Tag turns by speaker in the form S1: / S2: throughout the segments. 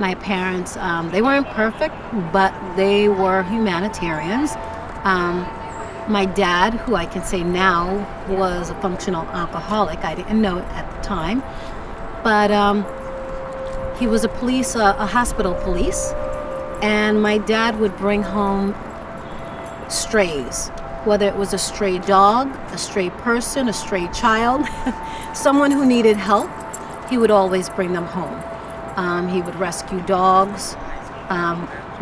S1: My parents, they weren't perfect, but they were humanitarians. Um, my dad, who I can say now was a functional alcoholic, I didn't know it at the time, but he was a hospital police, and my dad would bring home strays, whether it was a stray dog, a stray person, a stray child, someone who needed help, he would always bring them home. He would rescue dogs.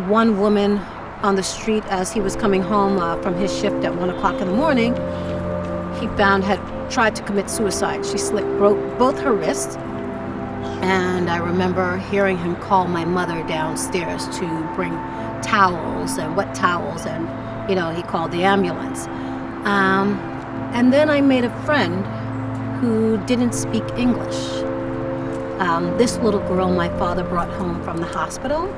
S1: One woman on the street, as he was coming home from his shift at 1 o'clock in the morning, he found had tried to commit suicide. She broke both her wrists, and I remember hearing him call my mother downstairs to bring towels and wet towels, and he called the ambulance. And then I made a friend who didn't speak English. This little girl my father brought home from the hospital,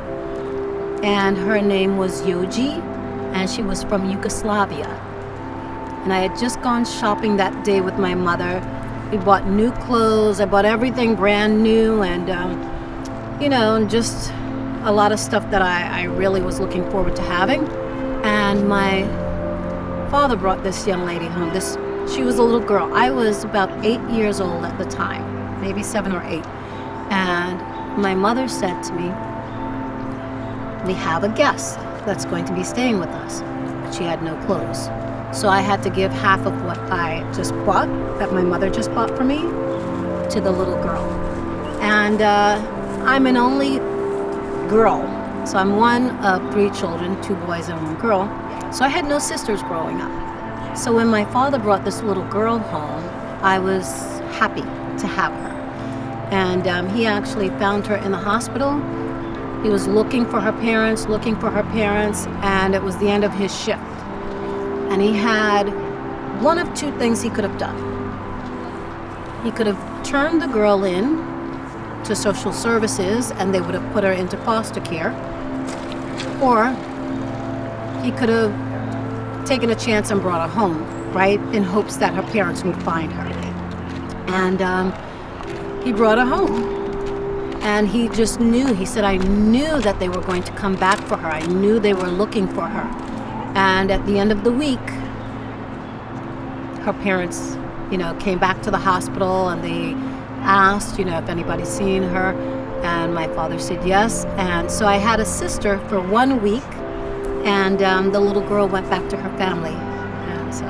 S1: and her name was Yoji, and she was from Yugoslavia. And I had just gone shopping that day with my mother. We bought new clothes. I bought everything brand new, and just a lot of stuff that I really was looking forward to having. And my father brought this young lady home. She was a little girl. I was about 8 years old at the time, maybe 7 or 8. And my mother said to me, "We have a guest that's going to be staying with us." But she had no clothes. So I had to give half of what I just bought, that my mother just bought for me, to the little girl. And I'm an only girl. So I'm one of 3 children, 2 boys and 1 girl. So I had no sisters growing up. So when my father brought this little girl home, I was happy to have her. And he actually found her in the hospital. He was looking for her parents, and it was the end of his shift. And he had one of 2 things he could have done. He could have turned the girl in to social services, and they would have put her into foster care. Or he could have taken a chance and brought her home, right, in hopes that her parents would find her. And he brought her home. And he just knew, he said, "I knew that they were going to come back for her. I knew they were looking for her." And at the end of the week, her parents, came back to the hospital, and they asked, if anybody's seen her. And my father said yes. And so I had a sister for 1 week, and the little girl went back to her family. And so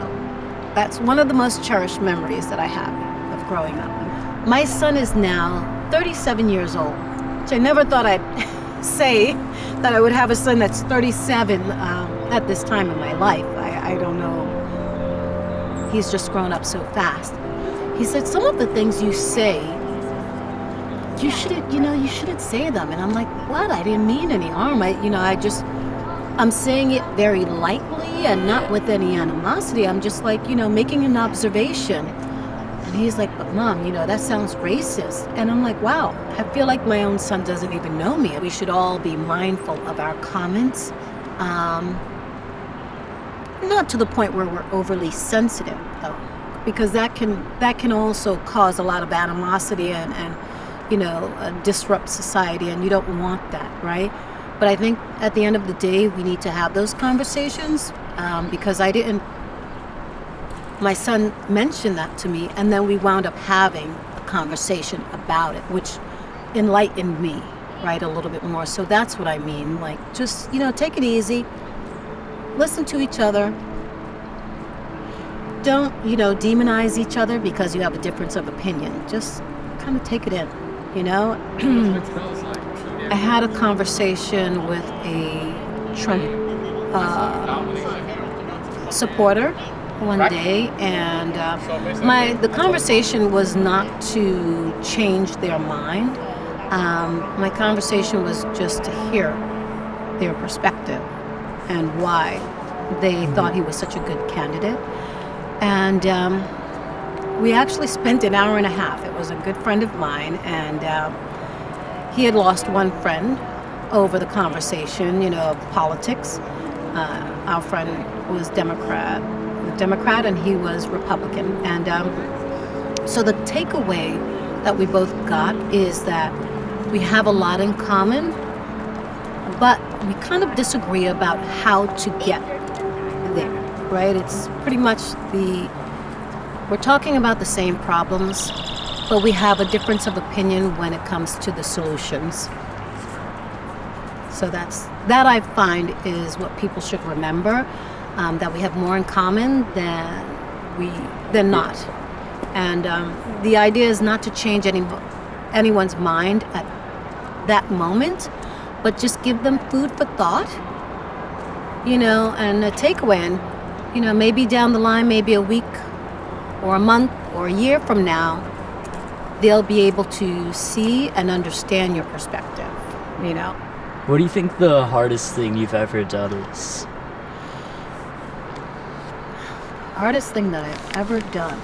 S1: that's one of the most cherished memories that I have of growing up. My son is now 37 years old, which I never thought I'd say that I would have a son that's 37 at this time in my life. I don't know. He's just grown up so fast. He said, "Some of the things you say, you shouldn't say them." And I'm like, "What? I didn't mean any harm. I'm saying it very lightly and not with any animosity. I'm just making an observation." And he's like, "But Mom, that sounds racist." And I'm like, wow, I feel like my own son doesn't even know me. We should all be mindful of our comments. Not to the point where we're overly sensitive, though, because that can also cause a lot of animosity and disrupt society, and you don't want that, right? But I think at the end of the day, we need to have those conversations, because my son mentioned that to me, and then we wound up having a conversation about it, which enlightened me, right, a little bit more. So that's what I mean. Just, take it easy. Listen to each other. Don't, demonize each other because you have a difference of opinion. Just kind of take it in, I had a conversation with a Trump supporter one day, and the conversation was not to change their mind. My conversation was just to hear their perspective and why they thought he was such a good candidate. And we actually spent an hour and a half. It was a good friend of mine, and he had lost one friend over the conversation, of politics. Our friend was Democrat, and he was Republican. And so the takeaway that we both got is that we have a lot in common, but we kind of disagree about how to get there, right? It's pretty much we're talking about the same problems, but we have a difference of opinion when it comes to the solutions. So that I find is what people should remember, that we have more in common than not. And the idea is not to change anyone's mind at that moment, but just give them food for thought, and a takeaway. And, maybe down the line, maybe a week or a month or a year from now, they'll be able to see and understand your perspective,
S2: What do you think the hardest thing you've ever done is?
S1: Hardest thing that I've ever done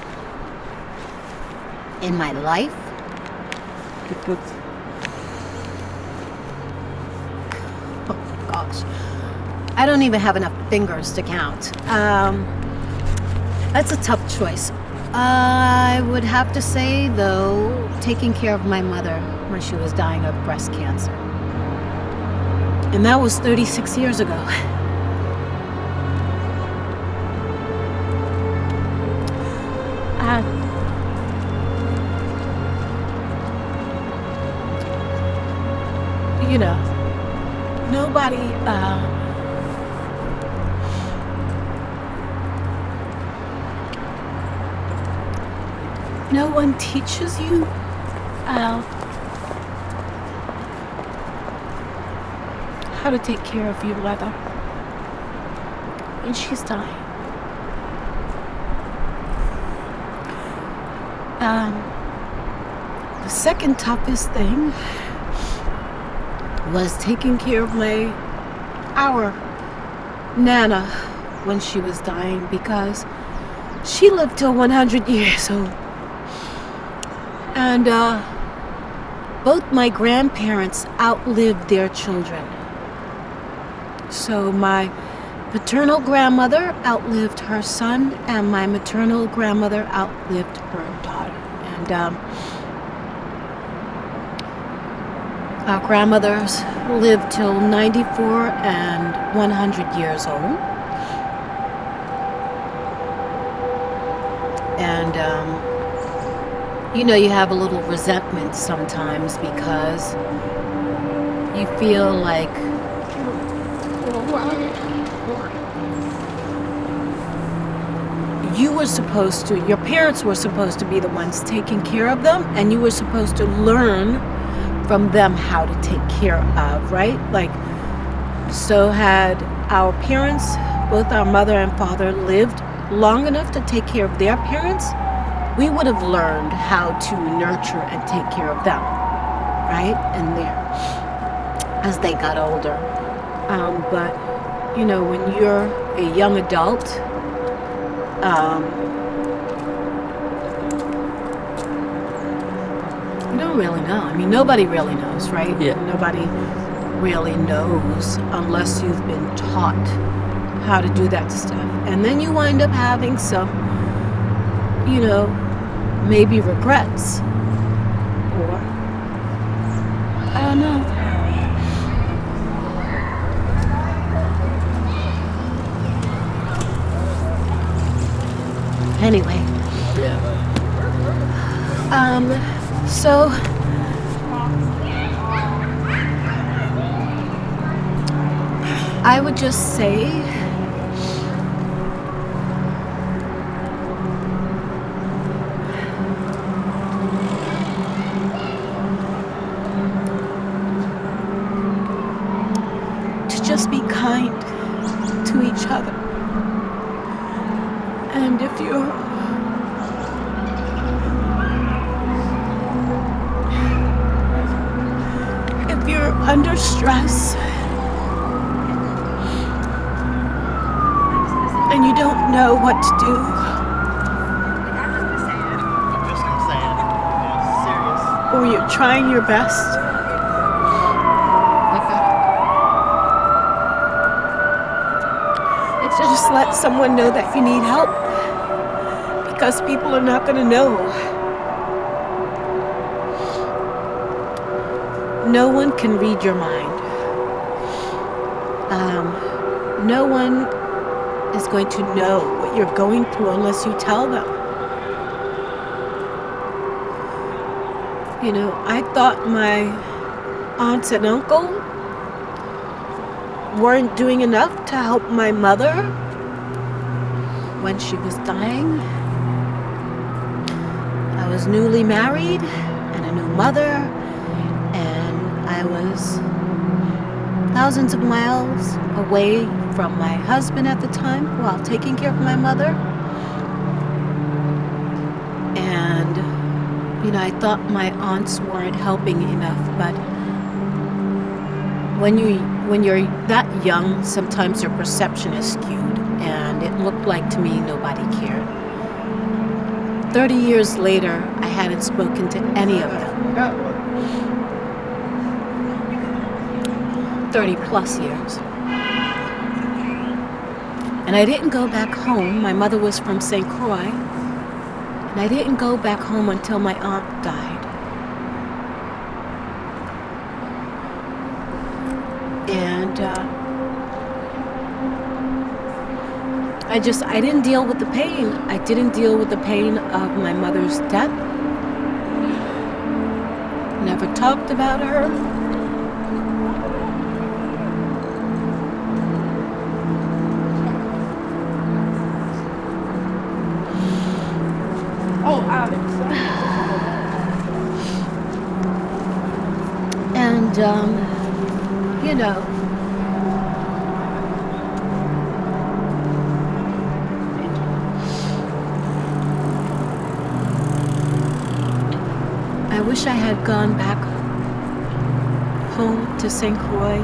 S1: in my life? Oh gosh, I don't even have enough fingers to count. That's a tough choice. I would have to say, though, taking care of my mother when she was dying of breast cancer. And that was 36 years ago. Nobody, no one teaches you how to take care of your mother when she's dying. The second toughest thing was taking care of our Nana when she was dying, because she lived till 100 years old. And both my grandparents outlived their children. So my paternal grandmother outlived her son, and my maternal grandmother outlived her daughter. And our grandmothers lived till 94 and 100 years old. And, you have a little resentment sometimes because you feel like your parents were supposed to be the ones taking care of them, and you were supposed to learn from them how to take care of, right? So had our parents, both our mother and father, lived long enough to take care of their parents, we would have learned how to nurture and take care of them, right? And as they got older. But, when you're a young adult, you don't really know. I mean, nobody really knows, right?
S2: Yeah.
S1: Nobody really knows unless you've been taught how to do that stuff. And then you wind up having some, maybe regrets. Or, I don't know. Anyway.
S2: Yeah.
S1: So I would just say to just be kind to each other. And if you're under stress and you don't know what to do, or you're trying your best, just let someone know that you need help, because people are not going to know no one can read your mind. No one is going to know what you're going through unless you tell them. You know, I thought my aunts and uncle weren't doing enough to help my mother when she was dying. I was newly married and a new mother, and I was thousands of miles away from my husband at the time while taking care of my mother. And, you know, I thought my aunts weren't helping enough, but when you're that young, sometimes your perception is skewed, and it looked like to me nobody cared. 30 years later, I hadn't spoken to any of them. 30 plus years. And I didn't go back home. My mother was from St. Croix. And I didn't go back home until my aunt died. And I didn't deal with the pain. I didn't deal with the pain of my mother's death. Never talked about her. And, you know, I wish I had gone back home to St. Croix,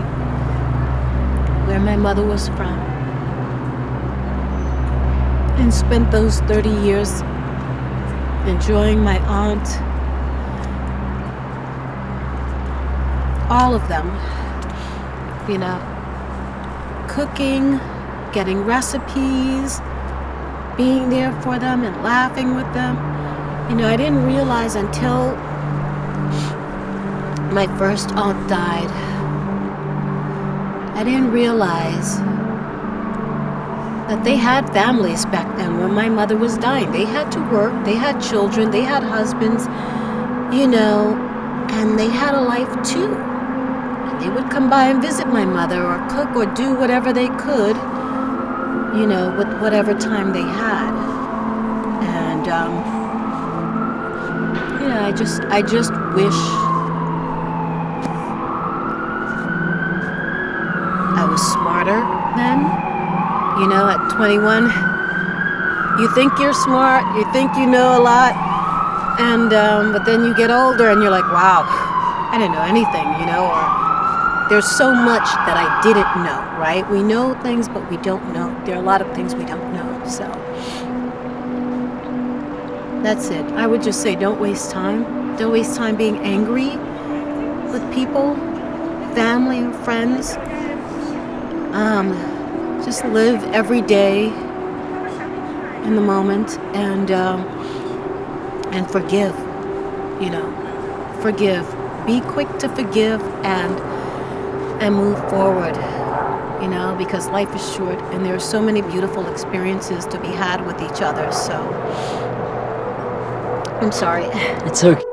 S1: where my mother was from, and spent those 30 years enjoying my aunt, all of them, you know, cooking, getting recipes, being there for them and laughing with them. You know, I didn't realize until my first aunt died, I didn't realize that they had families back then when my mother was dying. They had to work, they had children, they had husbands, you know, and they had a life too. And they would come by and visit my mother or cook or do whatever they could, you know, with whatever time they had. And, you know, I just wish I was smarter then. You know, at 21, you think you're smart, you think you know a lot, and but then you get older and you're like, wow, I didn't know anything, you know, or there's so much that I didn't know, right? We know things, but we don't know. There are a lot of things we don't know, so that's it. I would just say don't waste time. Don't waste time being angry with people, family and friends. Just live every day in the moment and forgive, you know, forgive. Be quick to forgive and move forward, you know, because life is short and there are so many beautiful experiences to be had with each other. So, I'm sorry.
S2: It's okay.